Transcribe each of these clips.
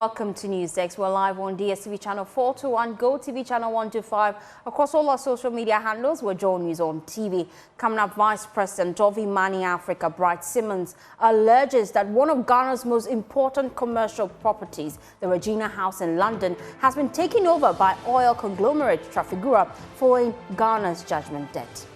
Welcome to Newsdesk. We're live on DSTV channel 421, Go TV channel 125. Across all our social media handles, we're Joe News on TV. Coming up, Vice President of Imani Africa, Bright Simmons, alleges that one of Ghana's most important commercial properties, the Regina House in London, has been taken over by oil conglomerate Trafigura following Ghana's judgment debt.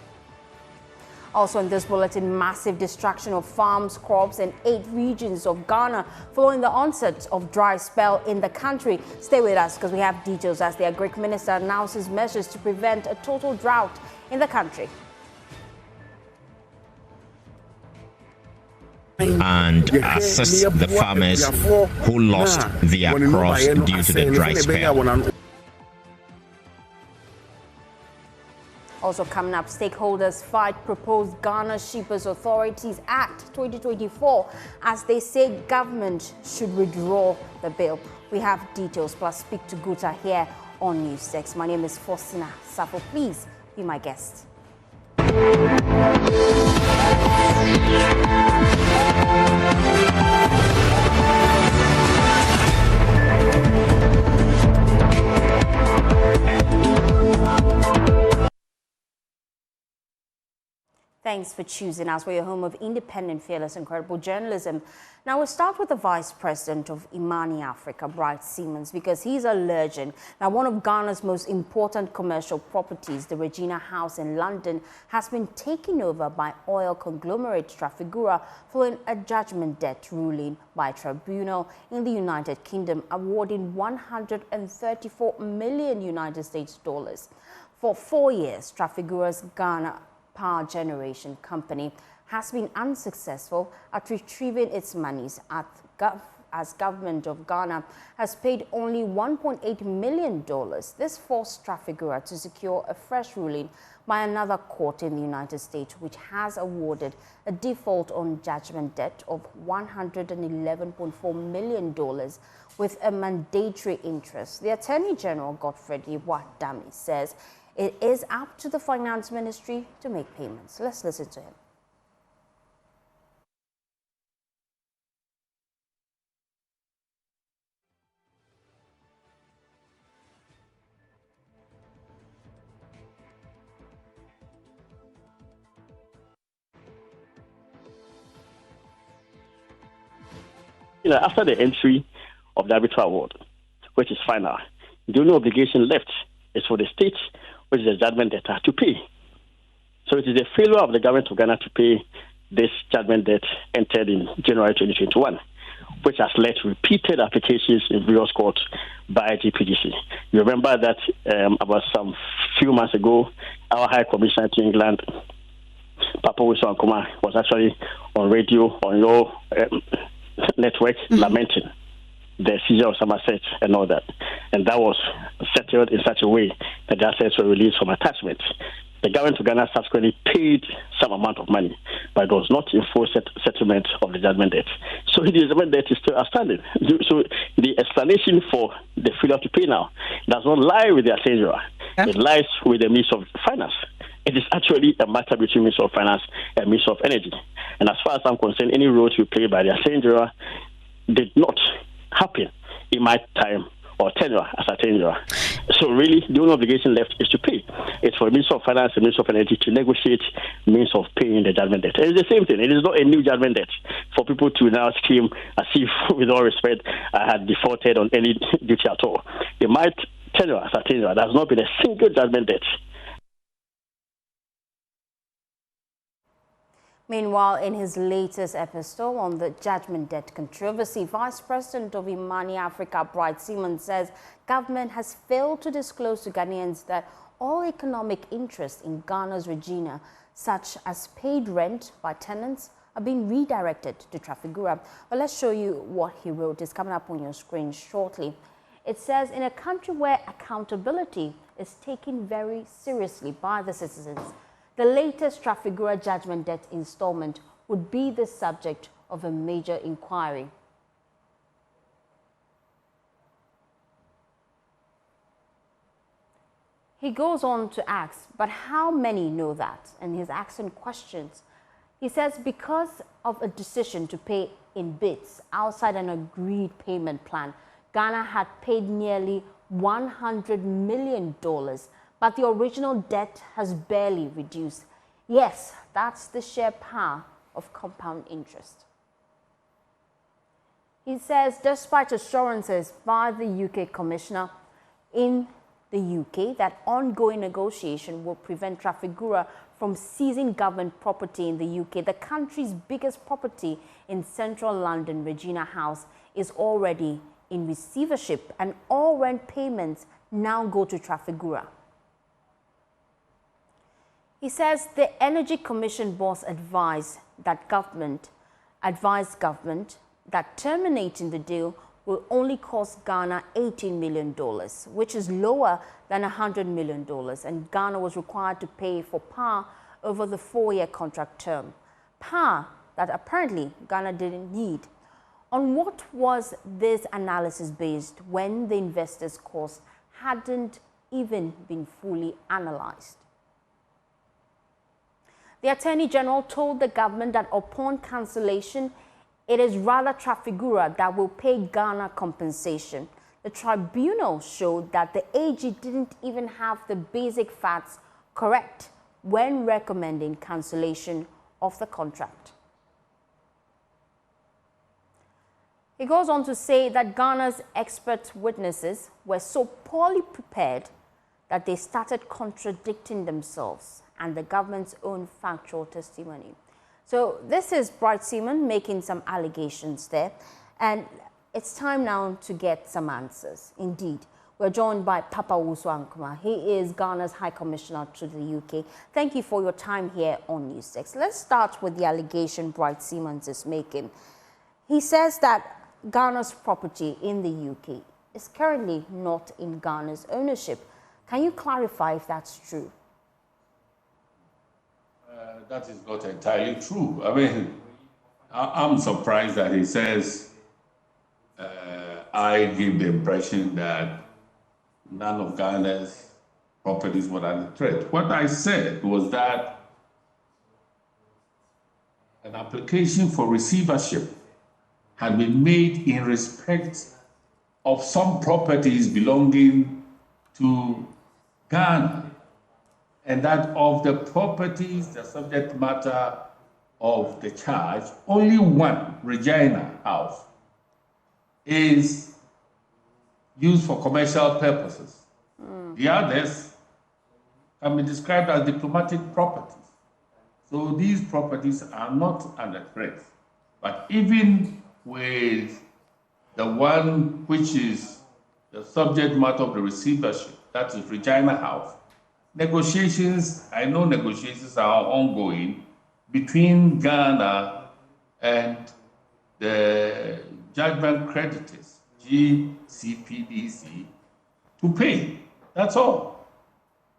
Also in this bulletin, massive destruction of farms, crops in 8 regions of Ghana following the onset of dry spell in the country. Stay with us because we have details as the Agric Minister announces measures to prevent a total drought in the country. And assist the farmers who lost their crops due to the dry spell. Also coming up, stakeholders fight proposed Ghana Shippers Authorities Act 2024 as they say government should withdraw the bill. We have details plus speak to Guta here on Newsdesk. My name is Faustina Safo. Please be my guest. Thanks for choosing us. We're your home of independent, fearless, and credible journalism. Now, we'll start with the Vice President of Imani Africa, Bright Simmons, because he's alleging that one of Ghana's most important commercial properties, the Regina House in London, has been taken over by oil conglomerate Trafigura following a judgment debt ruling by a tribunal in the United Kingdom awarding 134 million United States dollars. For 4 years, Trafigura's Ghana power generation company has been unsuccessful at retrieving its monies as government of Ghana has paid only $1.8 million. This forced Trafigura to secure a fresh ruling by another court in the United States, which has awarded a default on judgment debt of $111.4 million with a mandatory interest. The Attorney General, Godfred Iwadami, says it is up to the Finance Ministry to make payments. Let's listen to him. After the entry of the arbitral award, which is final, the only obligation left is for the state, which is the judgment debtor, to pay. So it is a failure of the government of Ghana to pay this judgment debt entered in January 2021, which has led to repeated applications in various courts by GPDC. You remember that about some few months ago, our High Commissioner to England, Papa Wilson Kuma, was actually on radio, on your network, lamenting the seizure of some assets and all that. And that was settled in such a way that the assets were released from attachment. The government of Ghana subsequently paid some amount of money, but it was not in full settlement of the judgment debt. So the judgment debt is still outstanding. So the explanation for the failure to pay now does not lie with the ascension. It lies with the Ministry of Finance. It is actually a matter between Ministry of Finance and Ministry of Energy. And as far as I'm concerned, any role to play by the ascension did not happen in my time or tenure as a tenure. So really, the only obligation left is to pay. It's for the Minister of Finance and Minister of Energy to negotiate means of paying the judgment debt. And it's the same thing. It is not a new judgment debt for people to now scream as if, with all respect, I had defaulted on any duty at all. In my tenure as a tenure, there has not been a single judgment debt. Meanwhile, in his latest epistle on the judgment debt controversy, Vice President of Imani Africa, Bright Simmons, says government has failed to disclose to Ghanaians that all economic interests in Ghana's Regina, such as paid rent by tenants, are being redirected to Trafigura. But let's show you what he wrote. It's coming up on your screen shortly. It says, in a country where accountability is taken very seriously by the citizens, the latest Trafigura judgment debt installment would be the subject of a major inquiry. He goes on to ask, but how many know that? And he's asking questions. He says, because of a decision to pay in bits outside an agreed payment plan, Ghana had paid nearly $100 million, but the original debt has barely reduced. Yes, that's the sheer power of compound interest. He says, despite assurances by the UK Commissioner in the UK that ongoing negotiation will prevent Trafigura from seizing government property in the UK, the country's biggest property in central London, Regina House, is already in receivership, and all rent payments now go to Trafigura. He says the Energy Commission boss advised government that terminating the deal will only cost Ghana $18 million, which is lower than $100 million, and Ghana was required to pay for power over the 4-year contract term. Power that apparently Ghana didn't need. On what was this analysis based when the investors' cost hadn't even been fully analysed? The Attorney General told the government that upon cancellation, it is rather Trafigura that will pay Ghana compensation. The tribunal showed that the AG didn't even have the basic facts correct when recommending cancellation of the contract. He goes on to say that Ghana's expert witnesses were so poorly prepared that they started contradicting themselves and the government's own factual testimony. So this is Bright Seaman making some allegations there, and it's time now to get some answers. Indeed, we're joined by Papa Wusu. He is Ghana's High Commissioner to the UK. Thank you for your time here on News 6. Let's start with the allegation Bright Seaman is making. He says that Ghana's property in the UK is currently not in Ghana's ownership. Can you clarify if that's true? That is not entirely true. I mean, I'm surprised that he says I give the impression that none of Ghana's properties were under threat. What I said was that an application for receivership had been made in respect of some properties belonging to Ghana, and that of the properties, the subject matter of the charge, only one, Regina House, is used for commercial purposes. The others can be described as diplomatic properties. So these properties are not under threat. But even with the one which is the subject matter of the receivership, that is Regina House, negotiations, I know negotiations are ongoing between Ghana and the judgment creditors, GCPDC, to pay. That's all.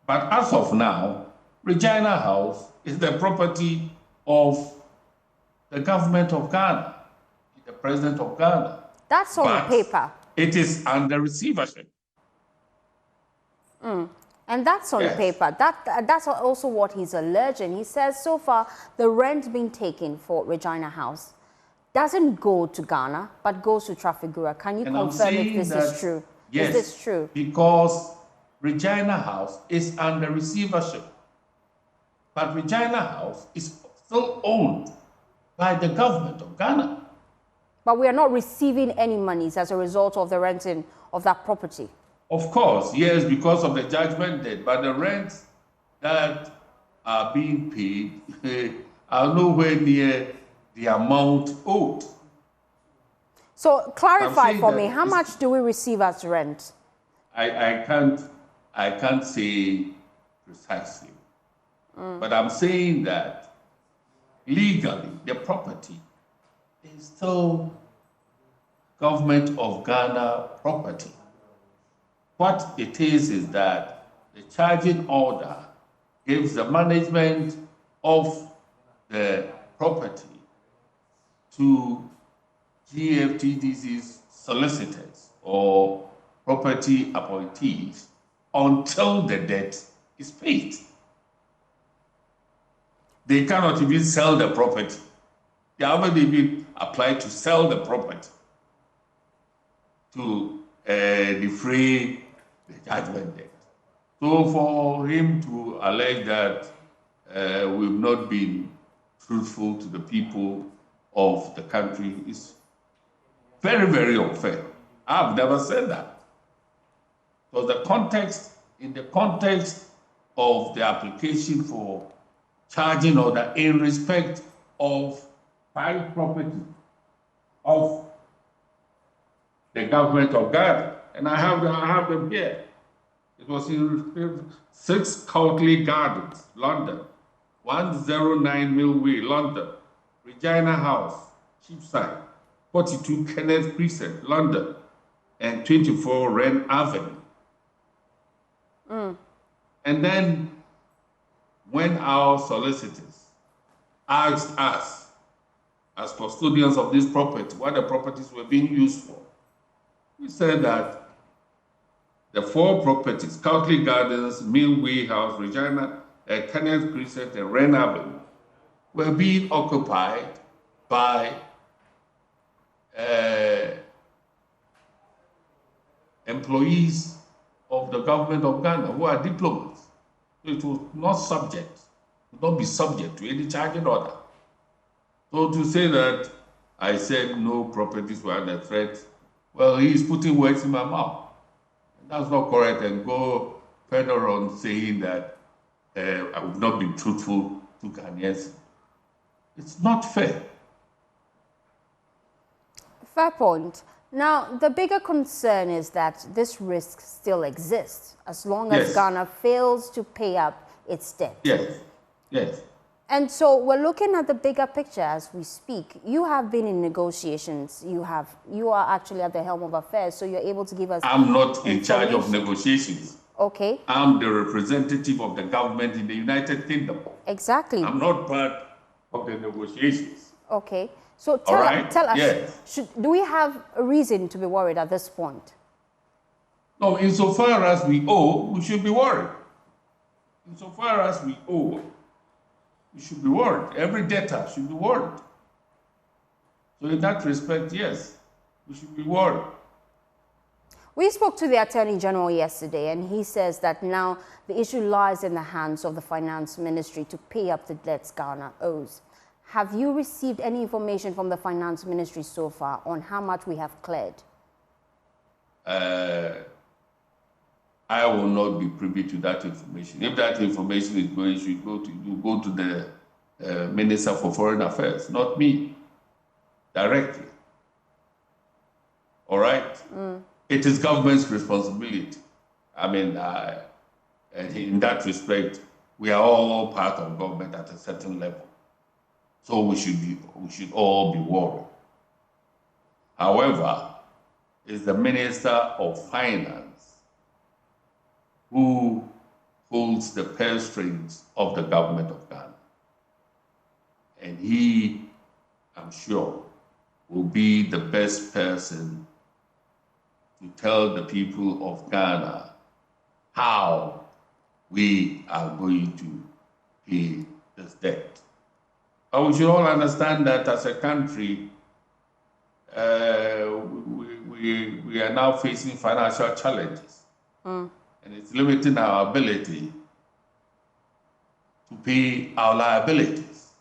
But as of now, Regina House is the property of the government of Ghana, the president of Ghana. That's on the paper. It is under receivership. And that's on the paper. That's also what he's alleging. He says so far the rent being taken for Regina House doesn't go to Ghana, but goes to Trafigura. Can you confirm if this is true? Yes, is this true? Because Regina House is under receivership. But Regina House is still owned by the government of Ghana. But we are not receiving any monies as a result of the renting of that property. Of course, yes, because of the judgment debt, but the rents that are being paid are nowhere near the amount owed. So clarify for me, how much do we receive as rent? I can't say precisely, but I'm saying that legally the property is still government of Ghana property. What it is that the charging order gives the management of the property to GFTDC's solicitors or property appointees until the debt is paid. They cannot even sell the property. They haven't even applied to sell the property to defray the judgment debt. So for him to allege that we've not been truthful to the people of the country is very, very unfair. I've never said that. So in the context of the application for charging order in respect of private property of the government of Ghana, and I have them here. It was in 6 Courtly Gardens, London, 109 Millway, London, Regina House, Cheapside, 42 Kenneth Crescent, London, and 24 Wren Avenue. And then when our solicitors asked us, as custodians of this property, what the properties were being used for, we said that the 4 properties, Courtly Gardens, Millway House, Regina, Kenneth Crescent, and Wren Avenue, were being occupied by employees of the government of Ghana who are diplomats. So it would not be subject to any charging order. So to say that I said no properties were under threat, well, he is putting words in my mouth. That's not correct, and go further on saying that I would not be truthful to Ghanaians. It's not fair. Fair point. Now, the bigger concern is that this risk still exists as long as Ghana fails to pay up its debt. Yes. And so we're looking at the bigger picture as we speak. You have been in negotiations. You are actually at the helm of affairs, so you're able to give us. I'm not in charge of negotiations. Okay. I'm the representative of the government in the United Kingdom. Exactly. I'm not part of the negotiations. Okay. So tell us, yes. Do we have a reason to be worried at this point? No, insofar as we owe, we should be worried. Insofar as we owe, we should be worried. Every debtor should be worried. So in that respect, yes, we should be worried. We spoke to the Attorney General yesterday, and he says that now the issue lies in the hands of the Finance Ministry to pay up the debts Ghana owes. Have you received any information from the Finance Ministry so far on how much we have cleared? I will not be privy to that information. If that information is going, you go to the Minister for Foreign Affairs, not me, directly. All right? It is government's responsibility. I mean, in that respect, we are all part of government at a certain level. So we should all be worried. However, it's the Minister of Finance who holds the purse strings of the government of Ghana. And he, I'm sure, will be the best person to tell the people of Ghana how we are going to pay this debt. But we should all understand that as a country, we are now facing financial challenges. And it's limiting our ability to pay our liabilities.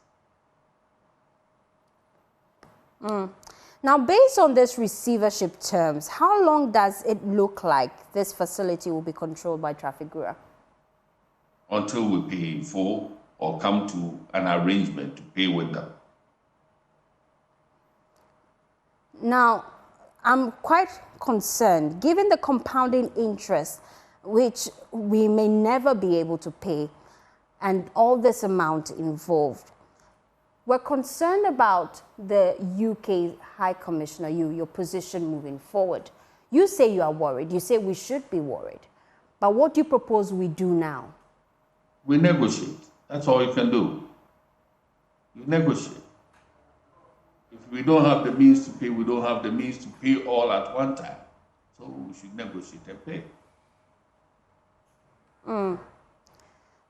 Now, based on this receivership terms, how long does it look like this facility will be controlled by Trafigura? Until we pay in full or come to an arrangement to pay with them. Now, I'm quite concerned, given the compounding interest, which we may never be able to pay, and all this amount involved. We're concerned about the UK High Commissioner, your position moving forward. You say you are worried. You say we should be worried. But what do you propose we do now? We negotiate. That's all you can do. You negotiate. If we don't have the means to pay, we don't have the means to pay all at one time. So we should negotiate and pay.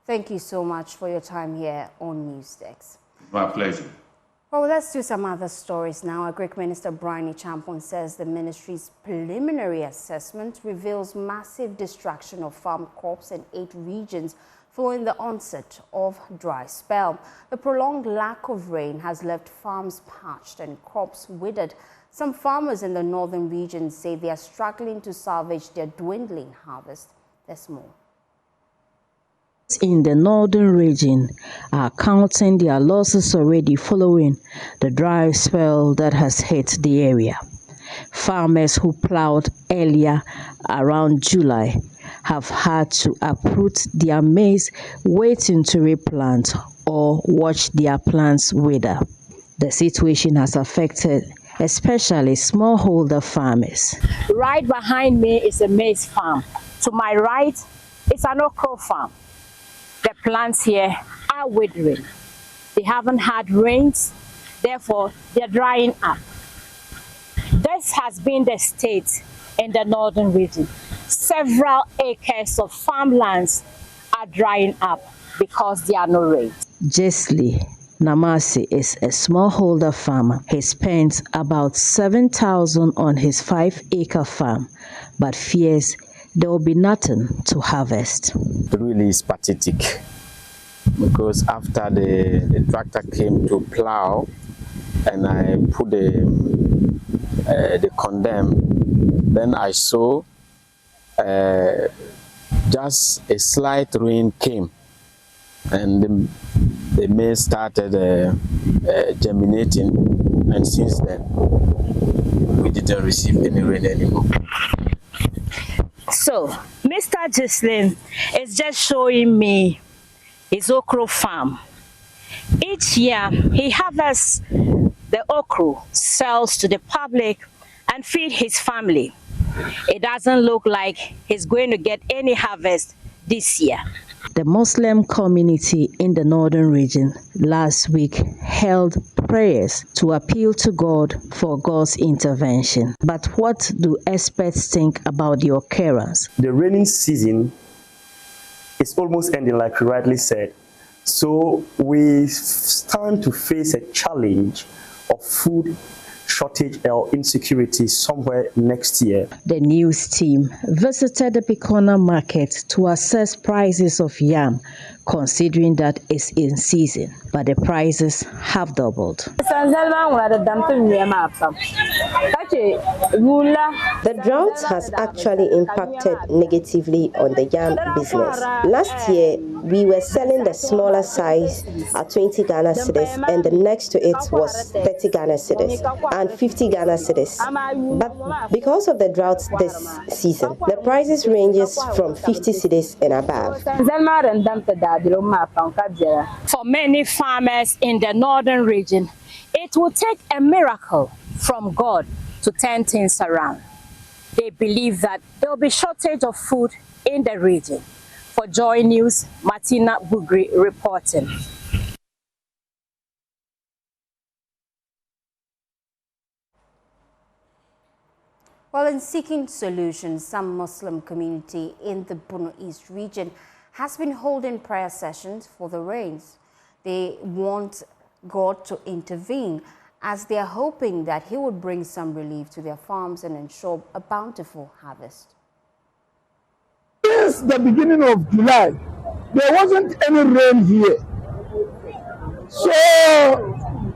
Thank you so much for your time here on NewsDesk. My pleasure. Well, let's do some other stories now. Agric Minister Brian Champon says the ministry's preliminary assessment reveals massive destruction of farm crops in 8 regions following the onset of dry spell. The prolonged lack of rain has left farms parched and crops withered. Some farmers in the northern region say they are struggling to salvage their dwindling harvest. There's more. In the northern region are counting their losses already following the dry spell that has hit the area. Farmers who plowed earlier around July have had to uproot their maize, waiting to replant or watch their plants wither. The situation has affected especially smallholder farmers. Right behind me is a maize farm. To my right is an okra farm. The plants here are withering. They haven't had rains, therefore they're drying up. This has been the state in the northern region. Several acres of farmlands are drying up because there are no rains. Jesli Namasi is a smallholder farmer. He spends about $7,000 on his 5-acre farm, but fears there will be nothing to harvest. It really is pathetic because after the tractor came to plow and I put the condemn, then I saw just a slight rain came and the maize started germinating, and since then we didn't receive any rain anymore. So, Mr. Gislin is just showing me his okra farm. Each year, he harvests the okra, sells to the public, and feed his family. It doesn't look like he's going to get any harvest this year. The Muslim community in the northern region last week held prayers to appeal to God for God's intervention. But what do experts think about the occurrence? The rainy season is almost ending, like you rightly said. So we stand to face a challenge of food shortage or insecurity somewhere next year. The news team visited the Picona market to assess prices of yam, considering that it's in season, but the prices have doubled. The drought has actually impacted negatively on the yam business. Last year, we were selling the smaller size at 20 Ghana cedis, and the next to it was 30 Ghana cedis and 50 Ghana cedis. But because of the drought this season, the prices ranges from 50 cedis and above. For many farmers in the northern region, it will take a miracle from God to turn things around. They believe that there will be shortage of food in the region. For Joy News, Martina Bugri reporting. Well, in seeking solutions, some Muslim community in the Bono East region has been holding prayer sessions for the rains. They want God to intervene as they are hoping that he would bring some relief to their farms and ensure a bountiful harvest. Since the beginning of July, there wasn't any rain here. So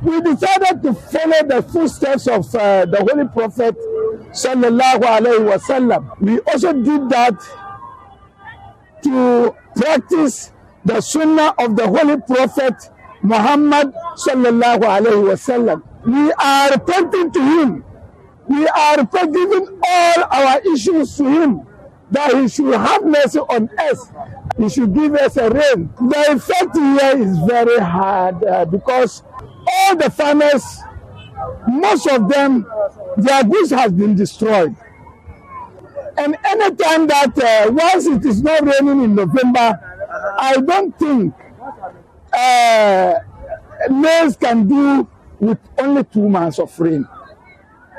we decided to follow the footsteps of the Holy Prophet sallallahu alaihi wasallam. We also did that to practice the sunnah of the Holy Prophet Muhammad sallallahu alaihi wasallam. We are repenting to him. We are giving all our issues to him, that he should have mercy on us. He should give us a rain. The effect here is very hard because all the farmers, most of them, their goods has been destroyed. And anytime that once it is not raining in November, I don't think maize can do with only 2 months of rain.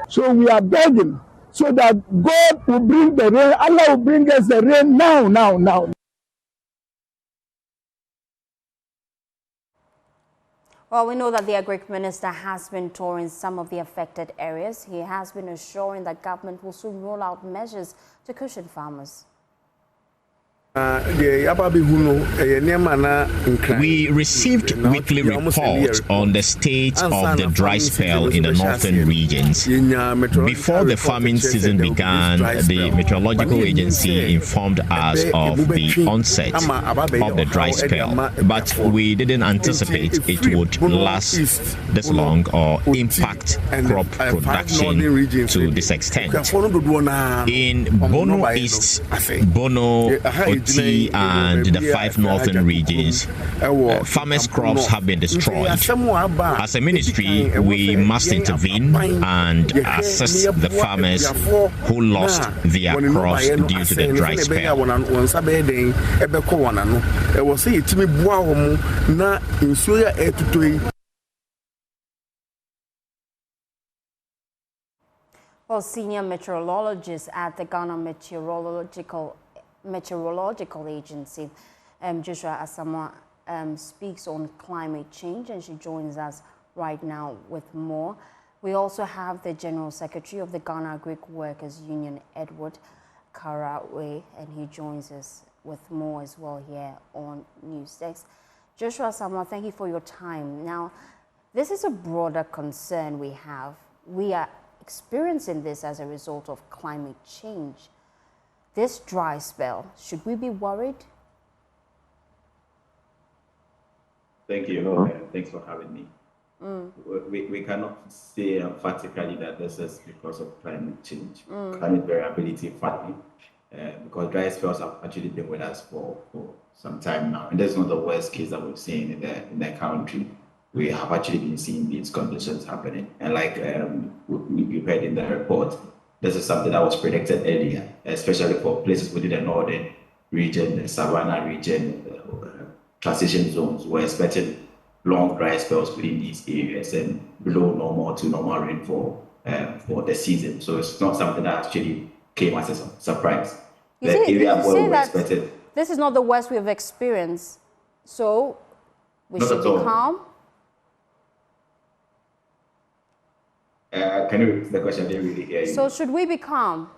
So we are begging so that God will bring the rain. Allah will bring us the rain now. Well, we know that the Agric Minister has been touring some of the affected areas. He has been assuring that government will soon roll out measures to cushion farmers. We received weekly reports on the state of the dry spell in the northern regions. Before the farming season began, the meteorological agency informed us of the onset of the dry spell, but we didn't anticipate it would last this long or impact crop production to this extent. In Bono East, Bono, and the 5 northern regions, farmers' crops have been destroyed. As a ministry, we must intervene and assist the farmers who lost their crops due to the dry spell. Well, senior meteorologist at the Ghana Meteorological Agency, Joshua Asamoah, speaks on climate change, and she joins us right now with more. We also have the General Secretary of the Ghana Greek Workers Union, Edward Karawe, and he joins us with more as well here on News Desk. Joshua Asamoah, thank you for your time. Now, this is a broader concern we have. We are experiencing this as a result of climate change. This dry spell, should we be worried? Thank you. Thanks for having me. We cannot say emphatically that this is because of climate change, climate variability farming, because dry spells have actually been with us for some time now. And that's not the worst case that we've seen in the country. We have actually been seeing these conditions happening. And like you heard in the report, this is something that was predicted earlier, especially for places within the northern region, the savannah region, transition zones. We're expecting long dry spells within these areas and below normal to normal rainfall for the season. So it's not something that actually came as a surprise. The area where we expected. This is not the worst we have experienced, so we should be calm. Can you repeat the question? I didn't really hear you. So should we be calm?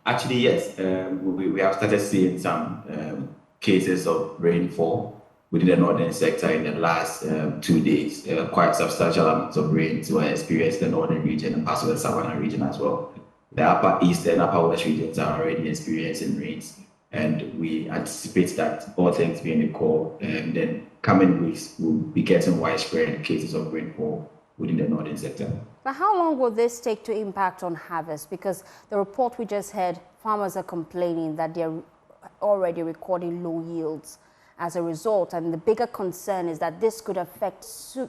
Actually, yes. We have started seeing some cases of rainfall within the northern sector in the last 2 days. Quite substantial amounts of rains were experienced in the northern region and parts of the savannah region as well. The upper east and upper west regions are already experiencing rains, and we anticipate that, all things being equal, then coming weeks will be getting widespread cases of rainfall within the northern sector. But how long will this take to impact on harvest? Because the report we just heard, farmers are complaining that they're already recording low yields as a result. And the bigger concern is that this could affect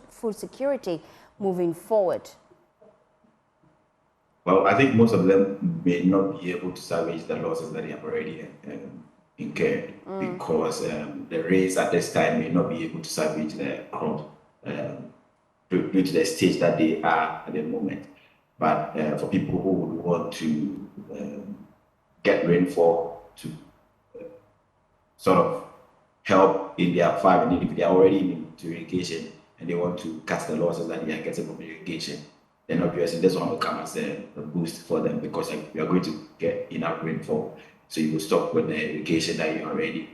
food security moving forward. Well, I think most of them may not be able to salvage the losses that they have already incurred because the rains at this time may not be able to salvage the crop due to the stage that they are at the moment. But for people who would want to get rainfall to sort of help in their farming, if they are already into irrigation and they want to cut the losses that they are getting from irrigation, then obviously this one will come as a boost for them because we are going to get enough rainfall. So you will stop with the irrigation that you're already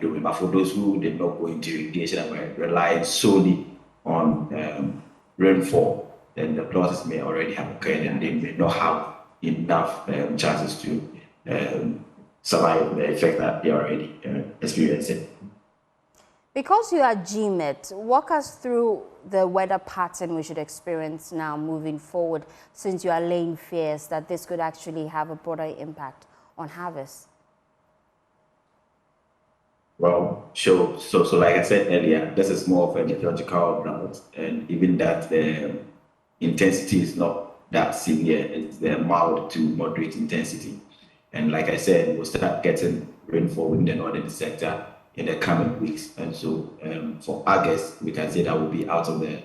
doing. But for those who did not go into irrigation and were relying solely on rainfall, then the losses may already have occurred and they may not have enough chances to survive the effect that they are already experiencing. Because you are GMET, walk us through the weather pattern we should experience now moving forward, since you are laying fears that this could actually have a broader impact on harvest. Well, sure. So like I said earlier, this is more of a meteorological drought, and even that the intensity is not that severe. It's the mild to moderate intensity. And like I said, we'll start getting rainfall within the northern sector in the coming weeks. And so for August, we can say that we'll be out of the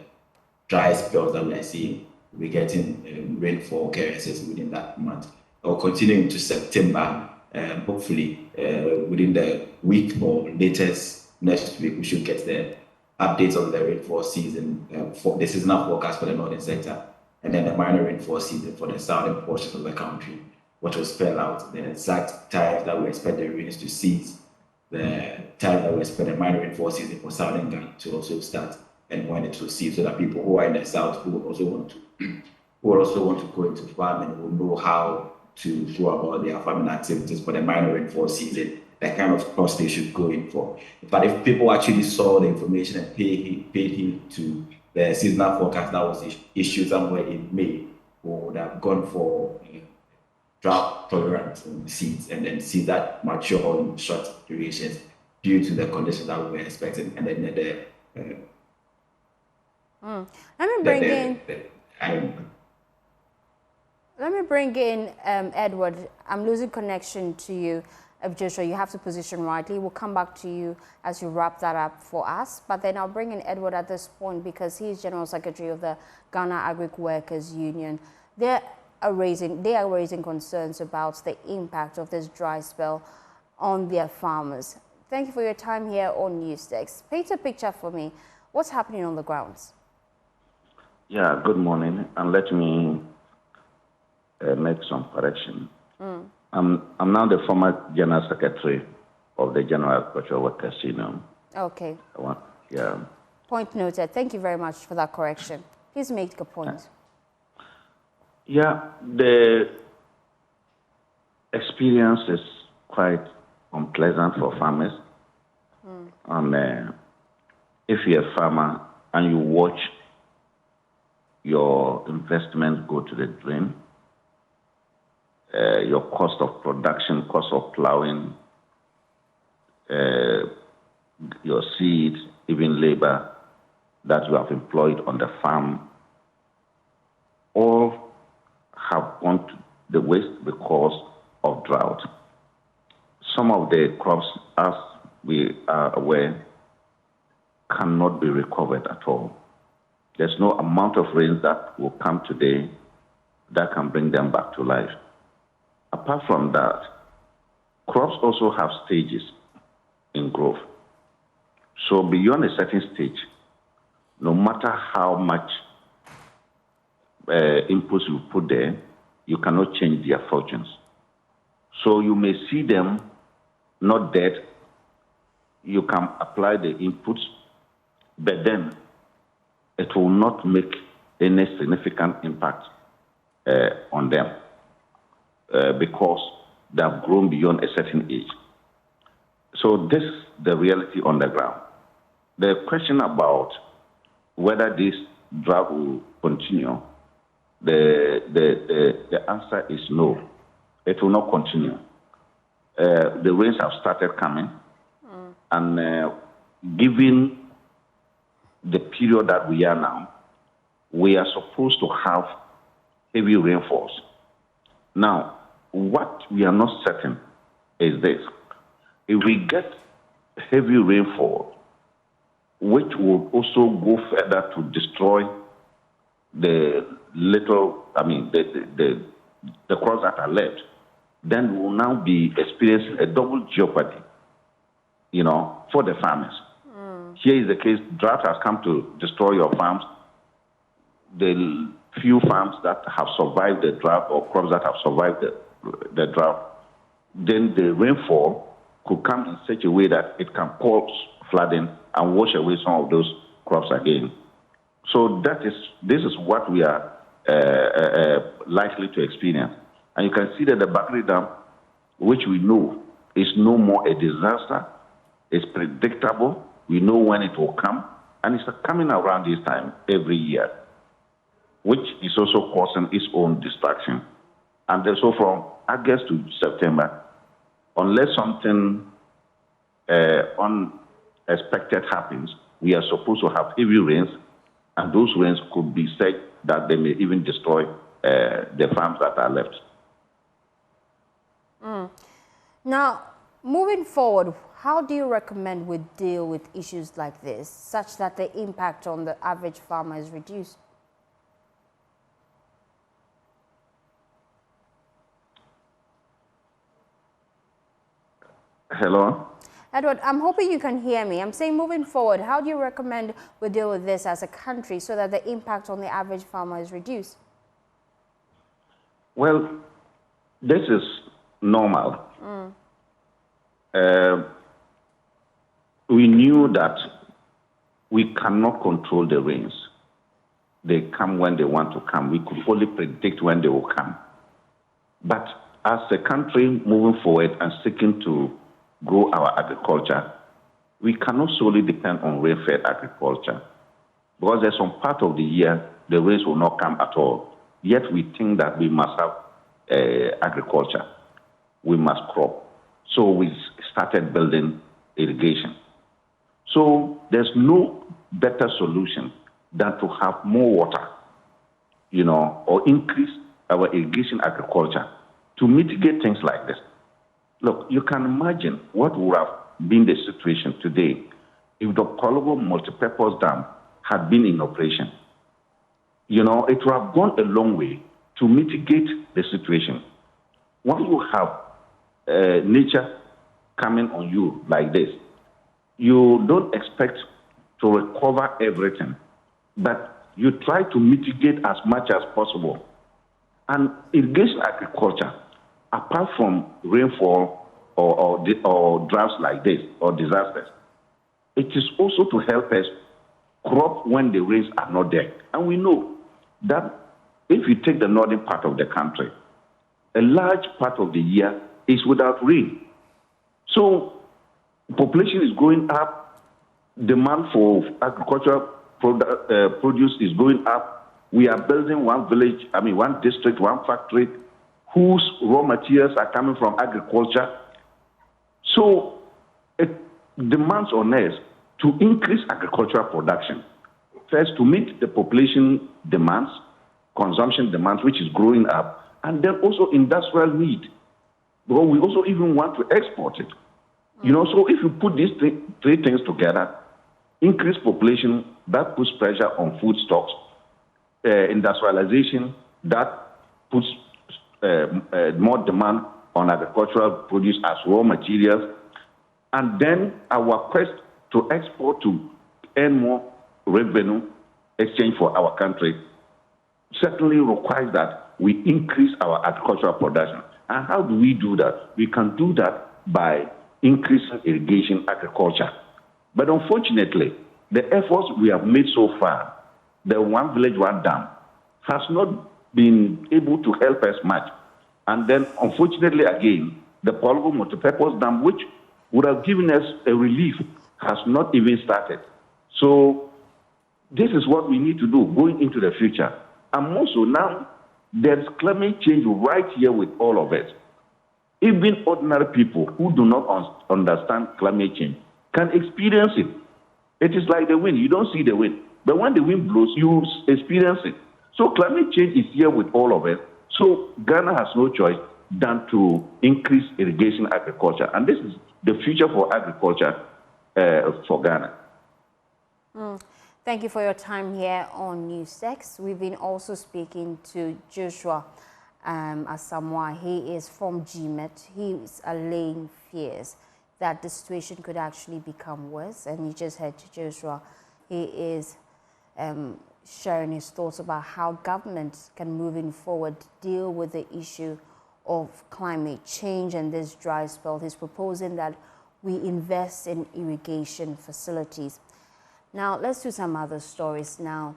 dry spells that we are seeing. We're getting rainfall occurrences within that month. Or continuing to September, hopefully within the week or latest next week, we should get the updates on the rainfall season, for the seasonal forecast for the northern sector, and then the minor rainfall season for the southern portion of the country, which will spell out the exact time that we expect the rains to cease, the time that we expect the minor rainfall season for southern Ghana to also start, and when it will cease, so that people who are in the south who also want to go into farming will know how to go about their farming activities for the minor rainfall season, the kind of crops they should go in for. But if people actually saw the information and paid heed to the seasonal forecast that was issued somewhere in May, we would have gone for drought tolerant seeds and then see that mature in short durations due to the conditions that we were expecting. And then Let me bring in Edward. I'm losing connection to you. Joshua, you have to position rightly. We'll come back to you as you wrap that up for us. But then I'll bring in Edward at this point because he's General Secretary of the Ghana Agric Workers Union. They are raising concerns about the impact of this dry spell on their farmers. Thank you for your time here on Newsdesk. Paint a picture for me. What's happening on the grounds? Yeah, good morning. And let me make some correction. I'm now the former General Secretary of the General Agricultural Workers Union. Okay. Yeah. Point noted. Thank you very much for that correction. Please make a point. Yeah, the experience is quite unpleasant for farmers. And if you're a farmer and you watch your investment go to the drain, your cost of production, cost of plowing, your seed, even labor that you have employed on the farm, all have gone to the waste because of drought. Some of the crops, as we are aware, cannot be recovered at all. There's no amount of rain that will come today that can bring them back to life. Apart from that, crops also have stages in growth. So beyond a certain stage, no matter how much inputs you put there, you cannot change their fortunes. So you may see them not dead. You can apply the inputs, but then it will not make any significant impact on them because they have grown beyond a certain age. So this is the reality on the ground. The question about whether this drought will continue, the answer is no. It will not continue. The rains have started coming, and given the period that we are now, we are supposed to have heavy rainfalls. Now, what we are not certain is this. If we get heavy rainfall, which will also go further to destroy the crops that are left, then we will now be experiencing a double jeopardy, for the farmers. Here is the case, drought has come to destroy your farms. The few farms that have survived the drought or crops that have survived the drought, then the rainfall could come in such a way that it can cause flooding and wash away some of those crops again. So this is what we are likely to experience. And you can see that the Bakri Dam, which we know is no more a disaster, is predictable. We know when it will come, and it's coming around this time every year, which is also causing its own destruction. And so from August to September, unless something unexpected happens, we are supposed to have heavy rains, and those rains could be said that they may even destroy the farms that are left. Now, moving forward, how do you recommend we deal with issues like this, such that the impact on the average farmer is reduced? Hello? Edward, I'm hoping you can hear me. I'm saying moving forward, how do you recommend we deal with this as a country so that the impact on the average farmer is reduced? Well, this is normal. We knew that we cannot control the rains. They come when they want to come. We could only predict when they will come. But as a country moving forward and seeking to grow our agriculture, we cannot solely depend on rain-fed agriculture, because there's some part of the year the rains will not come at all. Yet we think that we must have agriculture. We must crop. So we started building irrigation. So there's no better solution than to have more water, or increase our irrigation agriculture to mitigate things like this. Look, you can imagine what would have been the situation today if the Kwesi multipurpose dam had been in operation. It would have gone a long way to mitigate the situation. When you have nature coming on you like this, you don't expect to recover everything, but you try to mitigate as much as possible. And irrigation agriculture, apart from rainfall or droughts like this or disasters, it is also to help us crop when the rains are not there. And we know that if you take the northern part of the country, a large part of the year is without rain. So population is going up, demand for agricultural produce is going up. We are building one district, one factory, whose raw materials are coming from agriculture. So it demands on us to increase agricultural production. First, to meet the population demands, consumption demands, which is growing up, and then also industrial need. Because we also even want to export it. So if you put these three things together, increased population, that puts pressure on food stocks, industrialization, that puts more demand on agricultural produce as raw materials, and then our quest to export to earn more revenue exchange for our country certainly requires that we increase our agricultural production. And how do we do that? We can do that by increasing irrigation agriculture. But unfortunately, the efforts we have made so far, the One Village, One Dam, has not been able to help us much. And then, unfortunately, again, the Kwesi multipurpose dam, which would have given us a relief, has not even started. So this is what we need to do going into the future. And also now, there's climate change right here with all of us. Even ordinary people who do not understand climate change can experience it. It is like the wind. You don't see the wind. But when the wind blows, you experience it. So climate change is here with all of us. So Ghana has no choice than to increase irrigation agriculture. And this is the future for agriculture for Ghana. Thank you for your time here on News X. We've been also speaking to Joshua Asamoah. He is from GMET. He's allaying fears that the situation could actually become worse. And you just heard Joshua. He is sharing his thoughts about how governments can, moving forward, deal with the issue of climate change and this dry spell. He's proposing that we invest in irrigation facilities. Now, let's do some other stories now.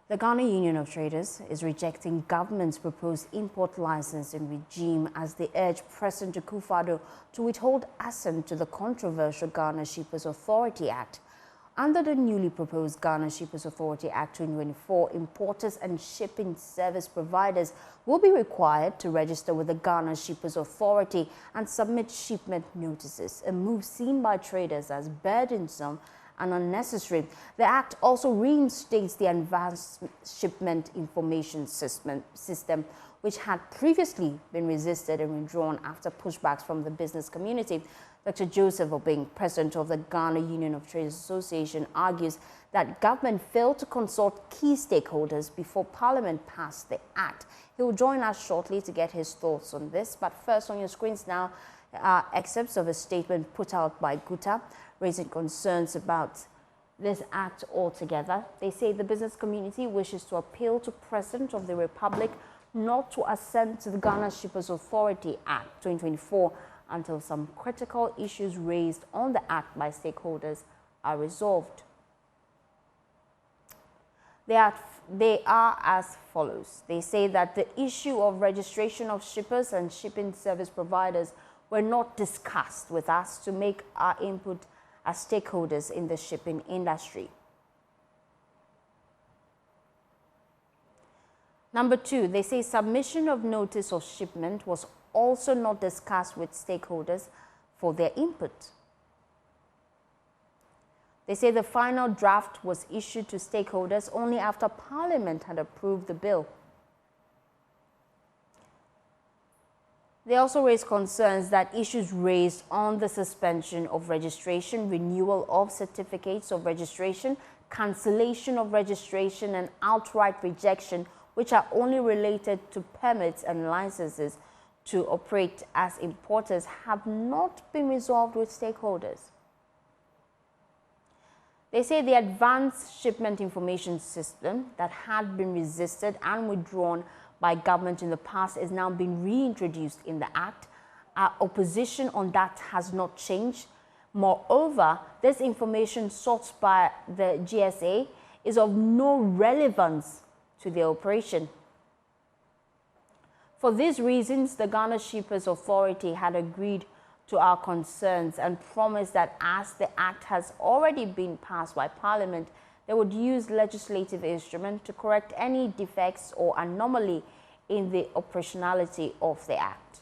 The Ghana Union of Traders is rejecting government's proposed import licensing regime as they urge President Akufo-Addo to withhold assent to the controversial Ghana Shippers Authority Act. Under the newly proposed Ghana Shippers Authority Act 2024, importers and shipping service providers will be required to register with the Ghana Shippers Authority and submit shipment notices, a move seen by traders as burdensome and unnecessary. The Act also reinstates the Advanced Shipment Information System, which had previously been resisted and withdrawn after pushbacks from the business community. Dr. Joseph Obeng, president of the Ghana Union of Trade Association, argues that government failed to consult key stakeholders before Parliament passed the act. He will join us shortly to get his thoughts on this. But first, on your screens now are excerpts of a statement put out by GUTA, raising concerns about this act altogether. They say the business community wishes to appeal to President of the Republic not to assent to the Ghana Shippers Authority Act 2024 until some critical issues raised on the act by stakeholders are resolved. They are as follows. They say that the issue of registration of shippers and shipping service providers were not discussed with us to make our input as stakeholders in the shipping industry. Number two, they say submission of notice of shipment was also not discussed with stakeholders for their input. They say the final draft was issued to stakeholders only after Parliament had approved the bill. They also raised concerns that issues raised on the suspension of registration, renewal of certificates of registration, cancellation of registration, and outright rejection, which are only related to permits and licenses to operate as importers, have not been resolved with stakeholders. They say the advanced shipment information system that had been resisted and withdrawn by government in the past is now being reintroduced in the Act. Our opposition on that has not changed. Moreover, this information sought by the GSA is of no relevance to their operation. For these reasons, the Ghana Shippers Authority had agreed to our concerns and promised that as the Act has already been passed by Parliament, they would use legislative instrument to correct any defects or anomaly in the operationality of the Act.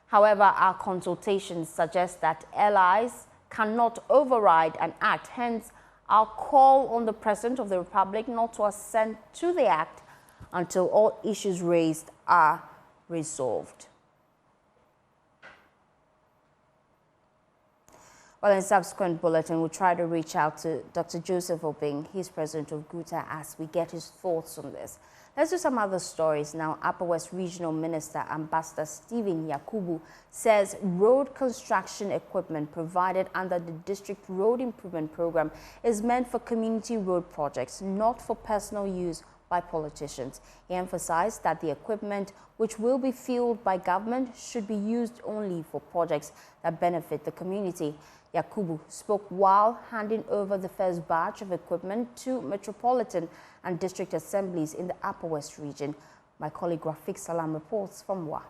However, our consultations suggest that allies cannot override an Act. Hence, our call on the President of the Republic not to assent to the Act until all issues raised are resolved. Well, in subsequent bulletin, we'll try to reach out to Dr. Joseph Obeng, he's president of GUTA, as we get his thoughts on this. Let's do some other stories now. Upper West Regional Minister Ambassador Stephen Yakubu says road construction equipment provided under the District Road Improvement Program is meant for community road projects, not for personal use by politicians. He emphasized that the equipment, which will be fueled by government, should be used only for projects that benefit the community. Yakubu spoke while handing over the first batch of equipment to metropolitan and district assemblies in the Upper West region. My colleague Rafik Salam reports from Wa.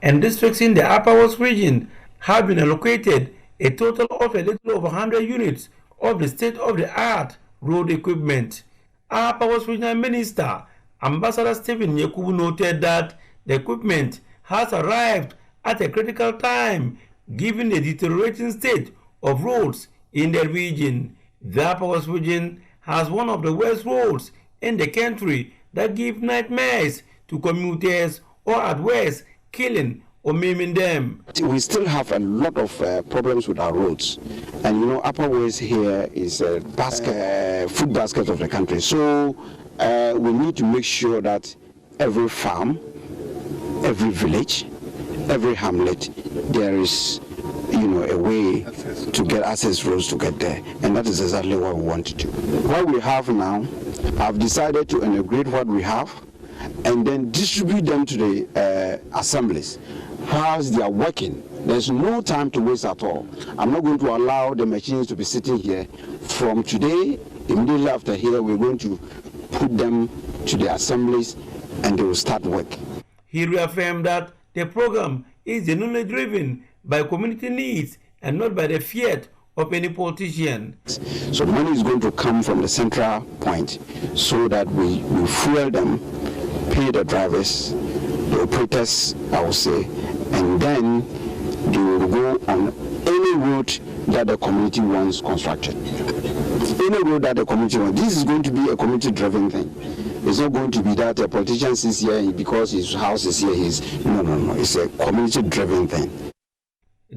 And districts in the Upper West region have been allocated a total of a little over 100 units of the state-of-the-art road equipment. Upper West Regional Minister Ambassador Stephen Yakubu noted that the equipment has arrived at a critical time, given the deteriorating state of roads in the region. The Upper West region has one of the worst roads in the country that give nightmares to commuters or at worst killing or maiming them. We still have a lot of problems with our roads, and you know, Upper West here is a food basket of the country. So we need to make sure that every farm, every village, every hamlet, there is, you know, a way to get access roads to get there, and that is exactly what we want to do. What we have now, I've decided to integrate what we have and then distribute them to the assemblies. Whilst they are working, there's no time to waste at all. I'm not going to allow the machines to be sitting here. From today, immediately after here, we're going to put them to the assemblies and they will start work. He reaffirmed that the program is genuinely driven by community needs and not by the fiat of any politician. So money is going to come from the central point so that we fuel them, pay the drivers, the operators, I will say, and then they will go on any route that the community wants constructed. any road that the community wants. This is going to be a community-driven thing. It's not going to be that a politician sits here because his house is here. No. It's a community-driven thing.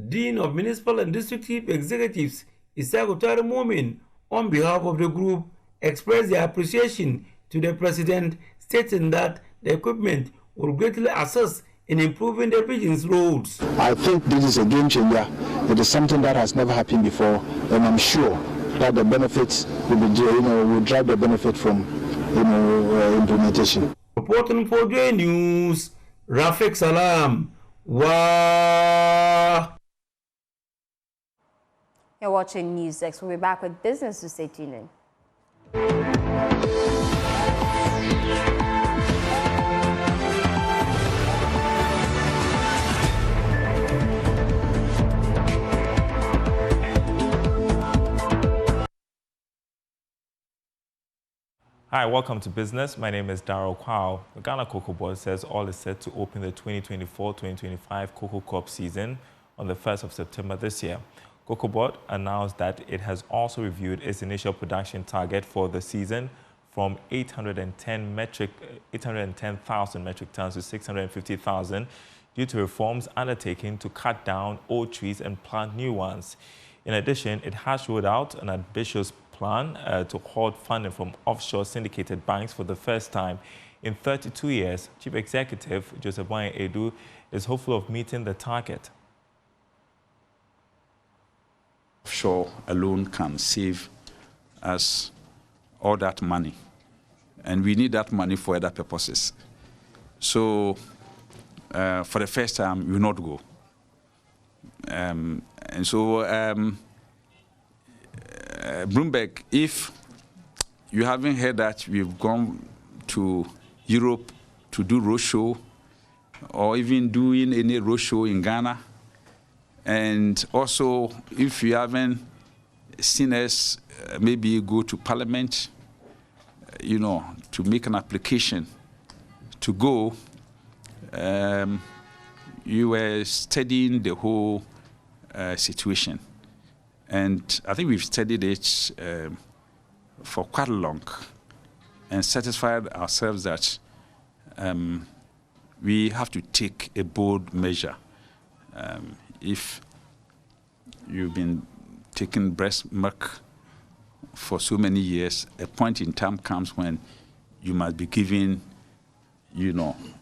Dean of Municipal and District Chief Executives, Isagotari Momin, on behalf of the group, expressed their appreciation to the President, stating that the equipment will greatly assist in improving the region's roads. I think this is a game changer. It is something that has never happened before, and I'm sure that the benefits will be, will drive the benefit from, implementation. Reporting for J News, Rafik Salam. Wow. You're watching News X. We'll be back with business, so stay tuned in. Hi, welcome to Business. My name is Darryl Kwao. The Ghana Cocoa Board says all is set to open the 2024-2025 Cocoa Crop season on the 1st of September this year. Cocoa Board announced that it has also reviewed its initial production target for the season from 810,000 metric tons to 650,000 due to reforms undertaken to cut down old trees and plant new ones. In addition, it has rolled out an ambitious plan to hoard funding from offshore syndicated banks for the first time in 32 years. Chief Executive Joseph Edu is hopeful of meeting the target. Offshore alone can save us all that money, and we need that money for other purposes. So for the first time, we will not go. And so Bloomberg, if you haven't heard that we've gone to Europe to do roadshow, or even doing any roadshow in Ghana, and also if you haven't seen us maybe go to Parliament, to make an application to go, you were studying the whole situation. And I think we've studied it for quite long and satisfied ourselves that we have to take a bold measure. If you've been taking breast milk for so many years, a point in time comes when you must be given,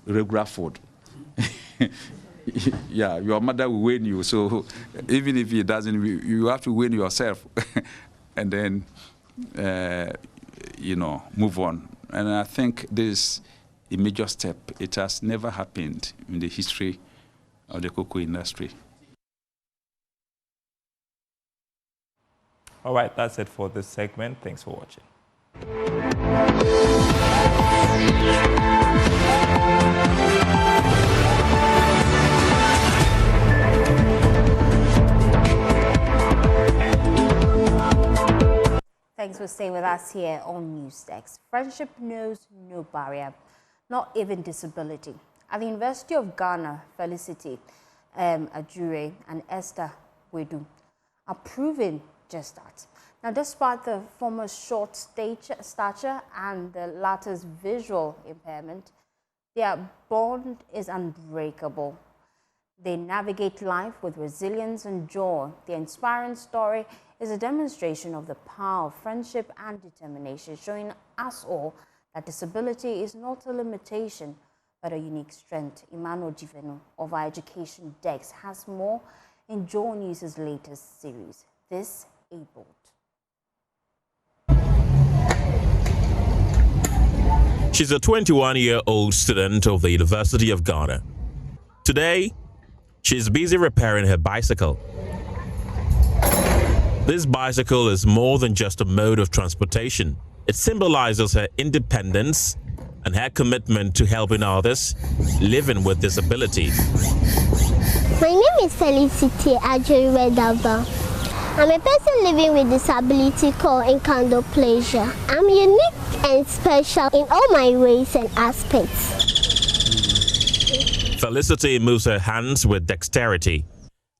regular food. Yeah, your mother will wean you. So even if he doesn't, you have to wean yourself and then, move on. And I think this is a major step. It has never happened in the history of the cocoa industry. All right, that's it for this segment. Thanks for watching. Thanks for staying with us here on NewsDesk. Friendship knows no barrier, not even disability. At the University of Ghana, Felicity Ajure and Esther Wedu are proving just that. Now, despite the former's short stature and the latter's visual impairment, their bond is unbreakable. They navigate life with resilience and joy. Their inspiring story is a demonstration of the power of friendship and determination, showing us all that disability is not a limitation, but a unique strength. Emmanuel Jivenu of our education desk has more in Joy News' latest series, This Abled. She's a 21-year-old student of the University of Ghana. Today, she's busy repairing her bicycle. This bicycle is more than just a mode of transportation. It symbolizes her independence and her commitment to helping others living with disabilities. My name is Felicity Ajure. I'm a person living with disability called achondroplasia. I'm unique and special in all my ways and aspects. Felicity moves her hands with dexterity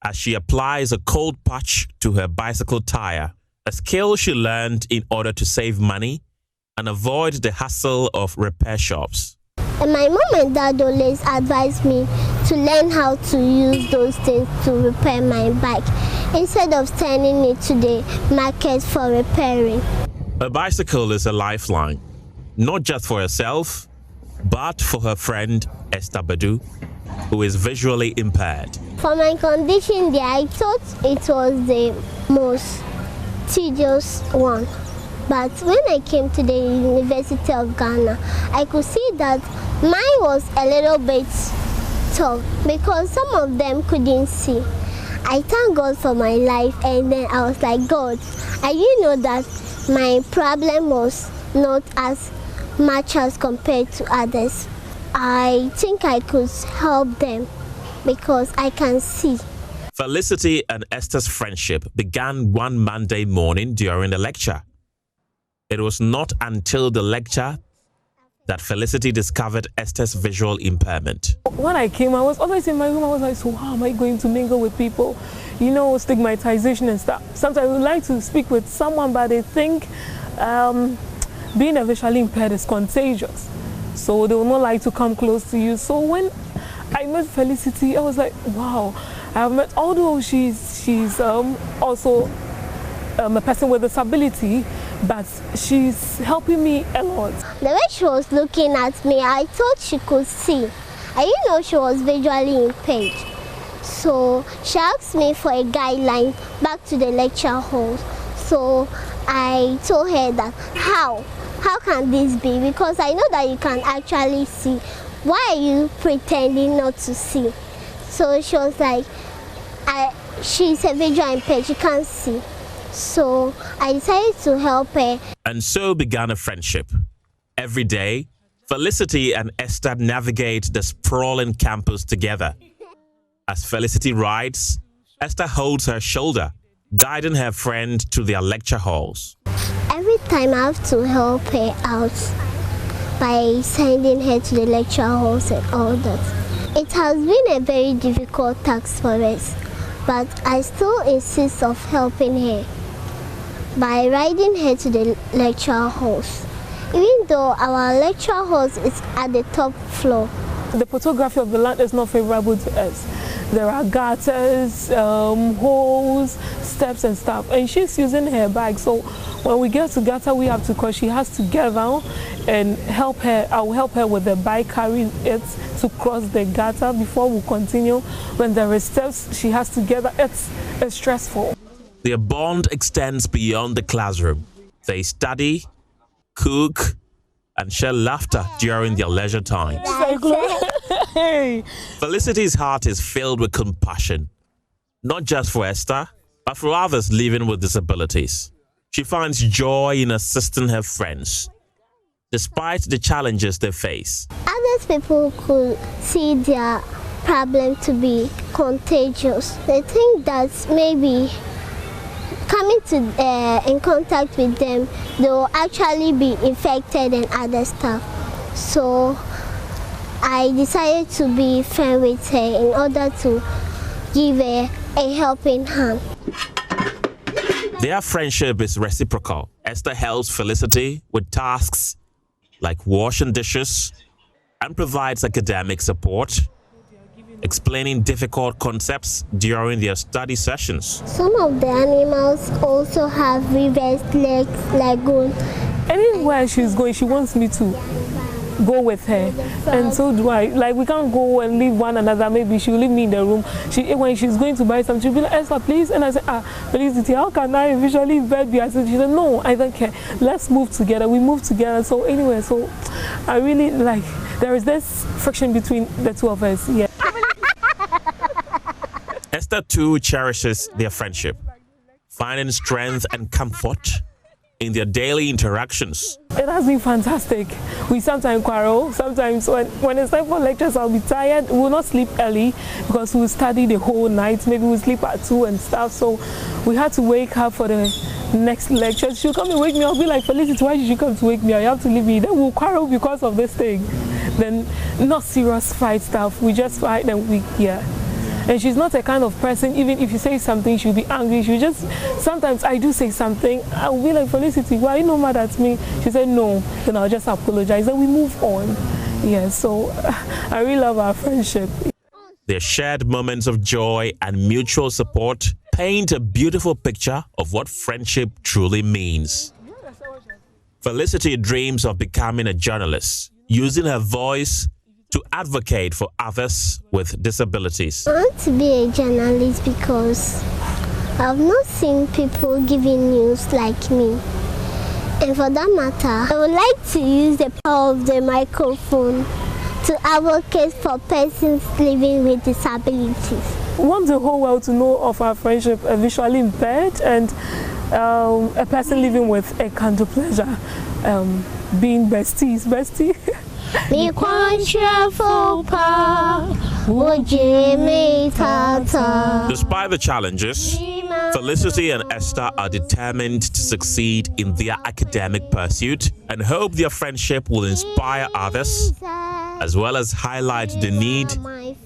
as she applies a cold patch to her bicycle tire a skill she learned in order to save money and avoid the hassle of repair shops. And my mom and dad always advised me to learn how to use those things to repair my bike instead of sending it to the market for repairing. A bicycle is a lifeline, not just for herself, but for her friend Esther Badu, who is visually impaired. For my condition there, I thought it was the most tedious one. But when I came to the University of Ghana, I could see that mine was a little bit tough because some of them couldn't see. I thank God for my life, and then I was like, God, I didn't know that my problem was not as much as compared to others. I think I could help them because I can see. Felicity and Esther's friendship began one Monday morning during the lecture. It was not until the lecture that Felicity discovered Esther's visual impairment. When I came, I was always in my room. I was like, so how am I going to mingle with people? You know, stigmatization and stuff. Sometimes I would like to speak with someone, but they think being a visually impaired is contagious. So they will not like to come close to you. So when I met Felicity, I was like, wow. I have met, although she's also a person with a disability, but she's helping me a lot. The way she was looking at me, I thought she could see. I didn't know she was visually impaired. So she asked me for a guideline back to the lecture hall. So I told her that how can this be? Because I know that you can actually see. Why are you pretending not to see? So she was like, she's a visually impaired, she can't see. So I decided to help her. And so began a friendship. Every day, Felicity and Esther navigate the sprawling campus together. As Felicity rides, Esther holds her shoulder, guiding her friend to their lecture halls. Every time I have to help her out by sending her to the lecture halls and all that. It has been a very difficult task for us, but I still insist of helping her by riding her to the lecture halls. Even though our lecture halls is at the top floor. The photography of the land is not favorable to us. There are gutters, holes, steps and stuff, and she's using her bike. So when we get to gutter, we have to, because she has to get down and help her. I will help her with the bike, carry it to cross the gutter before we continue. When there are steps, she has to get that. It's stressful. Their bond extends beyond the classroom. They study, cook, and share laughter during their leisure time. Felicity's heart is filled with compassion, not just for Esther, but for others living with disabilities. She finds joy in assisting her friends, despite the challenges they face. Other people could see their problem to be contagious. They think that maybe coming in contact with them, they will actually be infected and other stuff. So I decided to be friends with her in order to give her a helping hand. Their friendship is reciprocal. Esther helps Felicity with tasks like washing dishes and provides academic support, explaining difficult concepts during their study sessions. Some of the animals also have reversed legs, lagoon. Anywhere she's going, she wants me to go with her, and so do I. Like, we can't go and leave one another. Maybe she'll leave me in the room. When she's going to buy something, she'll be like, Esther, please. And I say, Felicity, how can I visually impaired be? I said, she said, no, I don't care. Let's move together. We move together. So anyway, so I really like, there is this friction between the two of us. Yeah. Esther too cherishes their friendship, finding strength and comfort in their daily interactions. It has been fantastic. We sometimes quarrel. Sometimes when it's time for lectures, I'll be tired. We'll not sleep early because we'll study the whole night. Maybe we'll sleep at 2 and stuff. So we had to wake up for the next lecture. She'll come and wake me up. I'll be like, Felicity, why did you come to wake me up? You have to leave me. Then we'll quarrel because of this thing. Then not serious fight stuff. We just fight and And she's not a kind of person, even if you say something, she'll be angry. She'll just, sometimes I do say something, I'll be like, Felicity, why are you not mad at me? She said, no. Then I'll just apologize. Then we move on. Yeah, so I really love our friendship. Their shared moments of joy and mutual support paint a beautiful picture of what friendship truly means. Felicity dreams of becoming a journalist, using her voice to advocate for others with disabilities. I want to be a journalist because I've not seen people giving news like me. And for that matter, I would like to use the power of the microphone to advocate for persons living with disabilities. I want the whole world to know of our friendship, a visually impaired and a person living with a achondroplasia, being besties. Despite the challenges, Felicity and Esther are determined to succeed in their academic pursuit and hope their friendship will inspire others, as well as highlight the need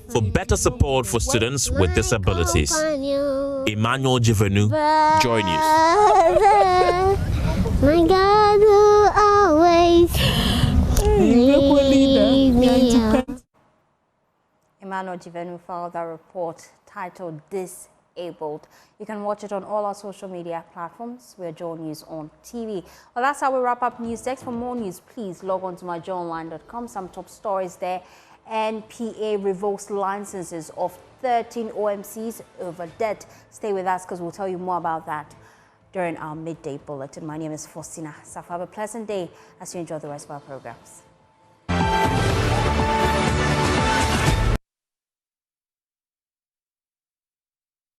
for better support for students with disabilities. Emmanuel Jivenu, Joy News. My God will always lead me out. Emmanuel Jivenu filed a report titled Disabled. You can watch it on all our social media platforms. We're Joy News on TV. Well, that's how we wrap up News Desk. For more news, please log on to myjoyonline.com. Some top stories there. NPA revokes licenses of 13 OMCs over debt. Stay with us because we'll tell you more about that during our midday bulletin. My name is Faustina Safa. Have a pleasant day as you enjoy the rest of our programs.